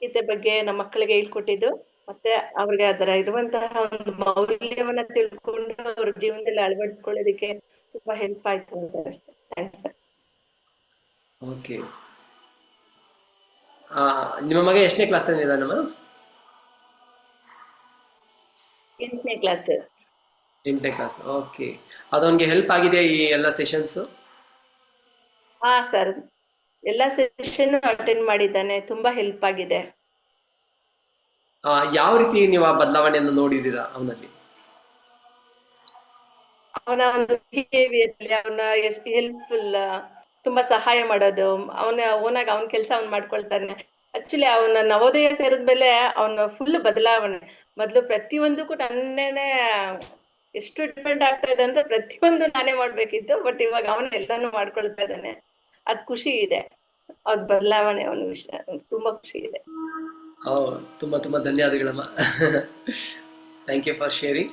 ಗೀತೆ ಬಗ್ಗೆ ನಮ್ಮ ಮಕ್ಕಳಿಗೆ ಹೇಳ್ಕೊಟ್ಟಿದ್ದು, ಮತ್ತೆ ಅವ್ರಿಗೆ ಅದರ ಇರುವಂತಹ ಒಂದು ಮೌಲ್ಯವನ್ನ ತಿಳ್ಕೊಂಡು ಅವ್ರ ಜೀವನದಲ್ಲಿ ಅಳವಡಿಸ್ಕೊಳ್ಳೋದಕ್ಕೆ ತುಂಬಾ ಹೆಲ್ಪ್ ಆಯ್ತು ಅಂತ ಅನಿಸ್ತದೆ. Thanks sir. ಓಕೆ. ನಿಮ್ಮ ಮಗ ಎಷ್ಟನೇ ಕ್ಲಾಸ್ ಇದ್ದಾನಮ್ಮ? 8ನೇ ಕ್ಲಾಸ್. 8ನೇ ಕ್ಲಾಸ್. ಓಕೆ. ಅದವನಿಗೆ ಹೆಲ್ಪ್ ಆಗಿದೆ ಈ ಎಲ್ಲ ಸೆಷನ್ಸ್? ಹಾ ಸರ್, ಎಲ್ಲಾ ಸೆಷನ್ ಅಟೆಂಡ್ ಮಾಡಿದ್ದಾನೆ, ತುಂಬಾ ಹೆಲ್ಪ್ ಆಗಿದೆ. ಯಾವ ರೀತಿ ನೀವು ಆ ಬದಲಾವಣೆಯನ್ನು ನೋಡಿದ್ದೀರಾ ಅವನಲ್ಲಿ? ಅವನ ಒಂದು ಬಿಹೇವಿಯರ್ ಅಲ್ಲಿ ಅವನ ಎಷ್ಟು ಹೆಲ್ಪ್ಫುಲ್, ತುಂಬಾ ಸಹಾಯ ಮಾಡೋದು, ಅವನ ಓನಾಗ ಅವನ ಕೆಲಸ ಅವ್ನ್ ಮಾಡ್ಕೊಳ್ತಾನೆ. ಆಕ್ಚುಲಿ ಅವನ ನವೋದಯ ಸೇರಿದ್ಮೇಲೆ ಅವನ ಫುಲ್ ಬದಲಾವಣೆ. ಮೊದ್ಲು ಪ್ರತಿಯೊಂದಕ್ಕೂ ನನ್ನೇನೆ ಎಷ್ಟು ಡಿಪೆಂಡ್ ಆಗ್ತಾ ಇದೆ ಅಂದ್ರೆ ಪ್ರತಿಯೊಂದು ನಾನೇ ಮಾಡ್ಬೇಕಿತ್ತು. ಬಟ್ ಇವಾಗ ಅವನ ಎಲ್ಲಾನು ಮಾಡ್ಕೊಳ್ತಾ ಇದ್ದಾನೆ. ಅದ್ ಖುಷಿ ಇದೆ, ಅವ್ರ ಬದಲಾವಣೆ ಅವನ ವಿಷಯ ತುಂಬಾ ಖುಷಿ ಇದೆ. ತುಂಬಾ ತುಂಬಾ ಧನ್ಯವಾದಗಳಮ್ಮ. Thank you for sharing.